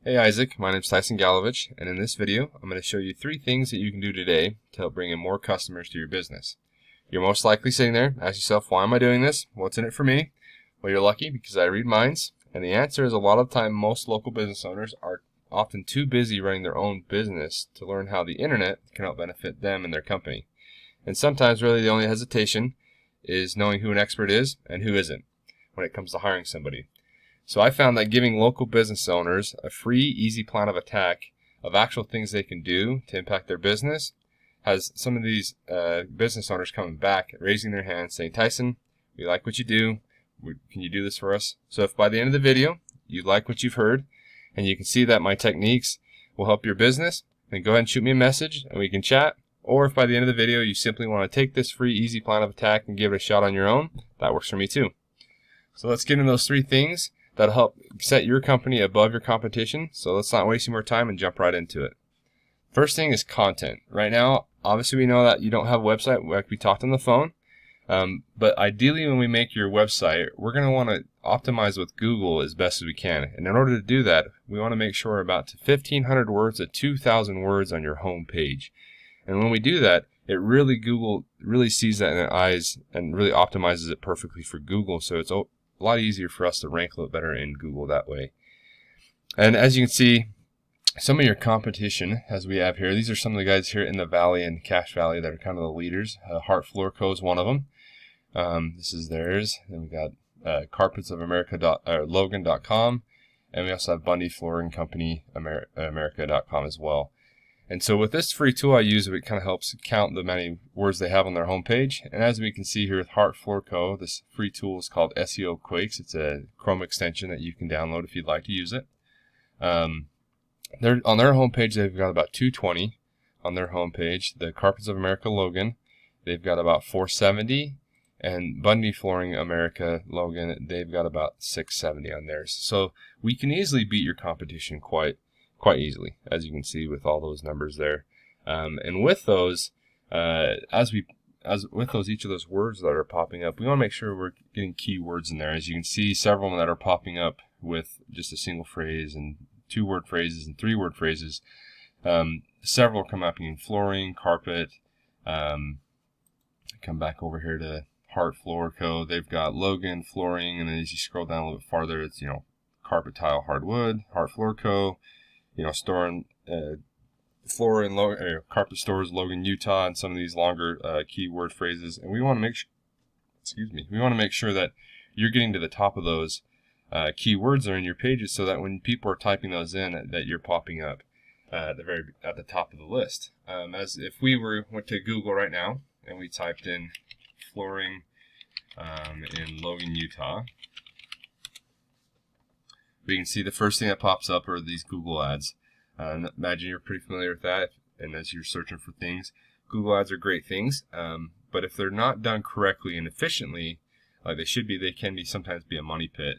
Hey Isaac, my name is Tyson Galovich, and in this video, I'm going to show you 3 things that you can do today to help bring in more customers to your business. You're most likely sitting there, ask yourself, why am I doing this? What's in it for me? Well, you're lucky because I read minds, and the answer is a lot of the time most local business owners are often too busy running their own business to learn how the internet can help benefit them and their company. And sometimes really the only hesitation is knowing who an expert is and who isn't when it comes to hiring somebody. So I found that giving local business owners a free, easy plan of attack of actual things they can do to impact their business has some of these business owners coming back, raising their hands, saying, Tyson, we like what you do. Can you do this for us? So if by the end of the video you like what you've heard and you can see that my techniques will help your business, then go ahead and shoot me a message and we can chat. Or if by the end of the video you simply want to take this free, easy plan of attack and give it a shot on your own, that works for me too. So let's get into those 3 things that'll help set your company above your competition. So let's not waste any more time and jump right into it. First thing is content. Right now, obviously we know that you don't have a website like we talked on the phone. But ideally when we make your website, we're going to want to optimize with Google as best as we can. And in order to do that, we want to make sure about 1,500 words to 2,000 words on your home page. And when we do that, Google really sees that in their eyes and really optimizes it perfectly for Google. So it's a lot easier for us to rank a little better in Google that way. And as you can see, some of your competition, as we have here, these are some of the guys here in the Valley and Cache Valley that are kind of the leaders. Heart Floor Co. is one of them. This is theirs. Then we got carpetsofamerica.logan.com, and we also have Bundy Flooring Company America.com as well. And so with this free tool I use, it kind of helps count the many words they have on their homepage. And as we can see here with Heart Floor Co., this free tool is called SEOquakes. It's a Chrome extension that you can download if you'd like to use it. On their homepage, they've got about 220 on their homepage. The Carpets of America Logan, they've got about 470. And Bundy Flooring America Logan, they've got about 670 on theirs. So we can easily beat your competition quite easily, as you can see with all those numbers there. And with those, each of those words that are popping up, we want to make sure we're getting keywords in there. As you can see, several of them that are popping up with just a single phrase and 2-word phrases and 3-word phrases. Several come up in flooring, carpet. Come back over here to Heart Floor Co. They've got Logan Flooring, and then as you scroll down a little bit farther, it's carpet, tile, hardwood. Heart Floor Co. Floor and carpet stores, Logan, Utah, and some of these longer keyword phrases. And we want to make sure that you're getting to the top of those keywords that are in your pages, so that when people are typing those in, that you're popping up at the top of the list. As if we went to Google right now and we typed in flooring in Logan, Utah, we can see the first thing that pops up are these Google ads. Imagine you're pretty familiar with that, and as you're searching for things, Google ads are great things, but if they're not done correctly and efficiently, like they should be, they can sometimes be a money pit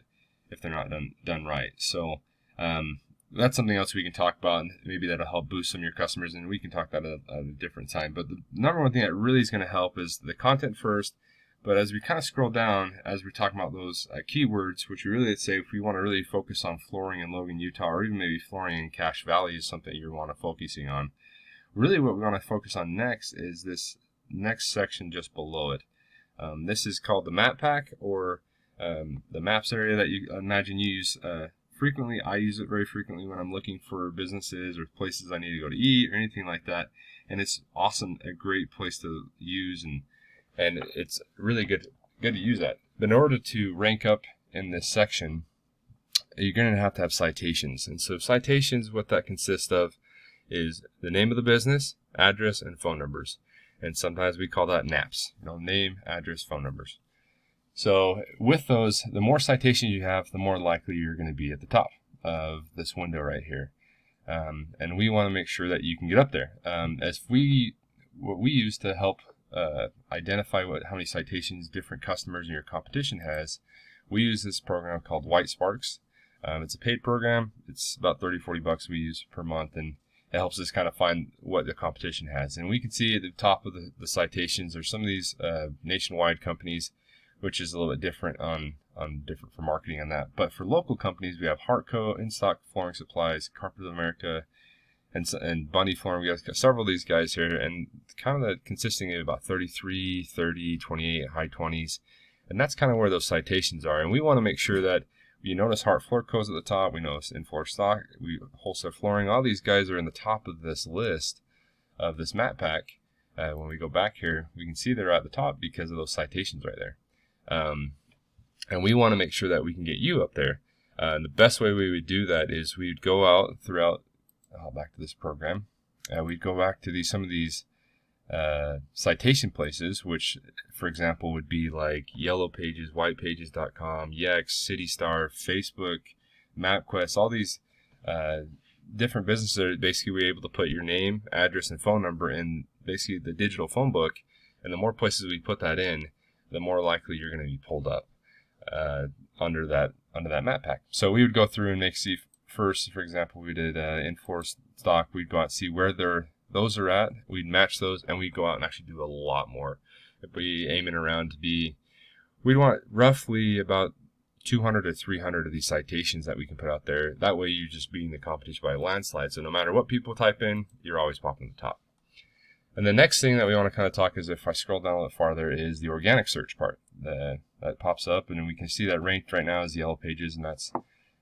if they're not done right. So that's something else we can talk about, and maybe that'll help boost some of your customers, and we can talk about it at a different time. But the number one thing that really is going to help is the content first. But as we kind of scroll down, as we're talking about those keywords, which we really say if we want to really focus on flooring in Logan, Utah, or even maybe flooring in Cache Valley is something you want to focusing on. Really what we want to focus on next is this next section just below it. This is called the map pack, or the maps area that you imagine you use frequently. I use it very frequently when I'm looking for businesses or places I need to go to eat or anything like that. And it's awesome, a great place to use, and it's really good to use that. But in order to rank up in this section, you're going to have citations. And so citations, what that consists of is the name of the business, address, and phone numbers. And sometimes we call that NAPs, name, address, phone numbers. So with those, the more citations you have, the more likely you're going to be at the top of this window right here. And we want to make sure that you can get up there. What we use to help identify how many citations different customers in your competition has, we use this program called WhiteSparks. It's a paid program. It's about $30-40 we use per month, and it helps us kind of find what the competition has. And we can see at the top of the citations are some of these nationwide companies, which is a little bit different on different for marketing on that. But for local companies, we have Heartco, In Stock Flooring Supplies, Carpet of America, and Bunny Flooring. We got several of these guys here, and kind of consisting of about 33, 30, 28, high 20s. And that's kind of where those citations are. And we want to make sure that you notice Heart Floor Co's at the top. We notice In Floor Stock, Wholesale Flooring. All these guys are in the top of this list of this map pack. When we go back here, we can see they're at the top because of those citations right there. And we want to make sure that we can get you up there. And the best way we would do that is we'd go out throughout, back to this program, we'd go back to some of these citation places, which, for example, would be like Yellow Pages, WhitePages.com, Yext, CityStar, Facebook, MapQuest, all these different businesses that basically we're able to put your name, address, and phone number in basically the digital phone book. And the more places we put that in, the more likely you're going to be pulled up under that map pack. So we would go through and see first, for example, we did In Floor Stock. We'd go out and see where those are at. We'd match those, and we'd go out and actually do a lot more. If we aiming around to be, we'd want roughly about 200 to 300 of these citations that we can put out there. That way you're just beating the competition by a landslide. So no matter what people type in, you're always popping at the top. And the next thing that we want to kind of talk is, if I scroll down a little farther, is the organic search part. That pops up, and we can see that ranked right now is Yellow Pages, and that's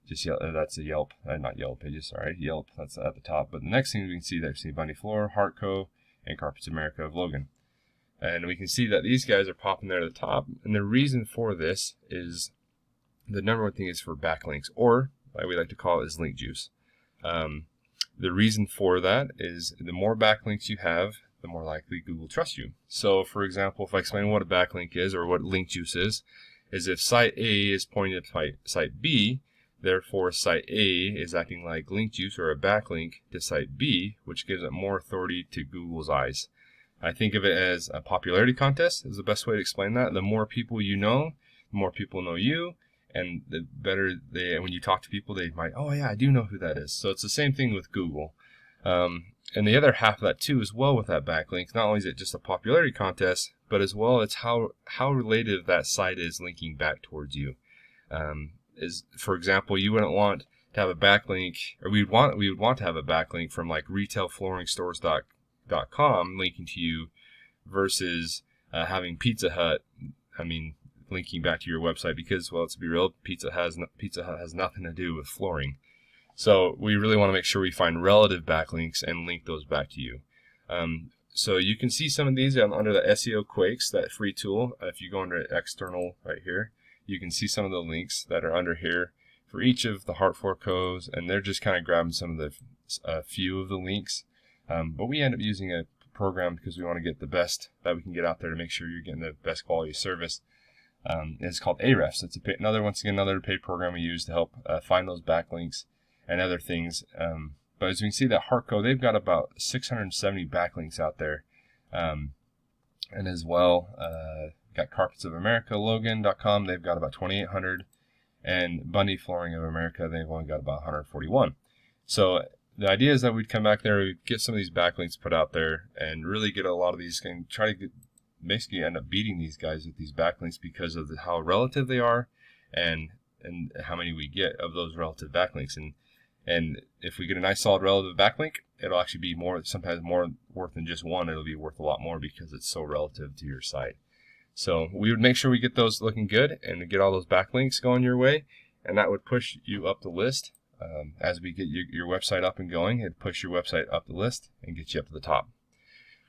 just that's a Yelp, not Yellow Pages, sorry, Yelp. That's at the top. But the next thing we can see, there's Bunny Floor, Heartco, and Carpets America of Logan. And we can see that these guys are popping there at the top. And the reason for this is, the number one thing is for backlinks, or like we like to call it, is link juice. The reason for that is the more backlinks you have, the more likely Google trusts you. So, for example, if I explain what a backlink is, or what link juice is if site A is pointing to site B, therefore site A is acting like link juice or a backlink to site B, which gives it more authority to Google's eyes. I think of it as a popularity contest is the best way to explain that. The more people you know, the more people know you, and the better when you talk to people, they might, oh yeah, I do know who that is. So it's the same thing with Google. And the other half of that too, as well, with that backlink, not only is it just a popularity contest, but as well it's how related that site is linking back towards you. For example, you wouldn't want to have a backlink, or we would want to have a backlink from like retailflooringstores.com linking to you versus having Pizza Hut, linking back to your website, because, well, let's be real, Pizza Hut has nothing to do with flooring. So we really want to make sure we find relative backlinks and link those back to you. So you can see some of these under the SEOquakes, that free tool. If you go under external right here, you can see some of the links that are under here for each of the Heart Floor Co's, and they're just kind of grabbing some of the few of the links. But we end up using a program because we want to get the best that we can get out there to make sure you're getting the best quality service. It's called Ahrefs. It's another paid program we use to help find those backlinks and other things. But as you can see, that Heartco, they've got about 670 backlinks out there. And as well, got Carpets of America, Logan.com, they've got about 2,800. And Bunny Flooring of America, they've only got about 141. So the idea is that we'd come back there, we'd get some of these backlinks put out there, and really get a lot of these, and try to basically end up beating these guys with these backlinks because of how relative they are, and how many we get of those relative backlinks. And if we get a nice solid relative backlink, it'll actually be sometimes more worth than just one. It'll be worth a lot more because it's so relative to your site. So we would make sure we get those looking good and get all those backlinks going your way, and that would push you up the list. As we get your website up and going, it'd push your website up the list and get you up to the top.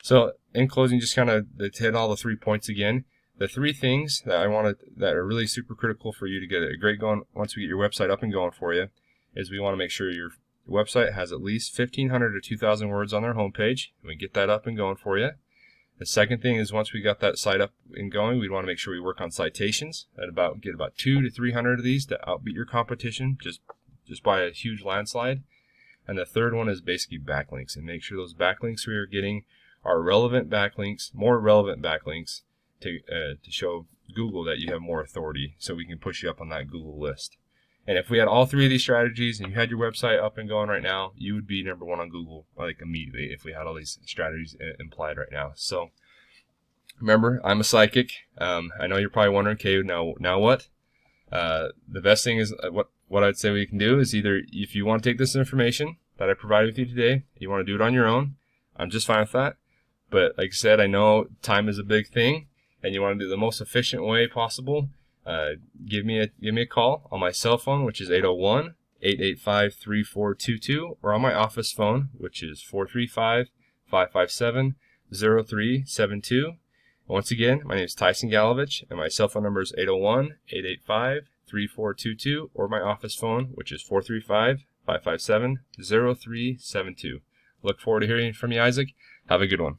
So in closing, just kind of to hit all the 3 points again. The 3 things that that are really super critical for you to get a great going once we get your website up and going for you is we want to make sure your website has at least 1,500 to 2,000 words on their homepage, and we get that up and going for you. The second thing is, once we got that site up and going, we want to make sure we work on citations at get about 200 to 300 of these to outbeat your competition just by a huge landslide. And the third one is basically backlinks, and make sure those backlinks we are getting are relevant backlinks, more relevant backlinks to show Google that you have more authority, so we can push you up on that Google list. And if we had all 3 of these strategies and you had your website up and going right now, you would be number 1 on Google like immediately if we had all these strategies implied right now. So remember, I'm a psychic. I know you're probably wondering, okay, now what? The best thing is what I'd say we can do is either if you want to take this information that I provided with you today, you want to do it on your own, I'm just fine with that. But like I said, I know time is a big thing, and you want to do it the most efficient way possible. Give me a call on my cell phone, which is 801-885-3422, or on my office phone, which is 435-557-0372. Once again, my name is Tyson Galovich, and my cell phone number is 801-885-3422, or my office phone, which is 435-557-0372. Look forward to hearing from you, Isaac. Have a good one.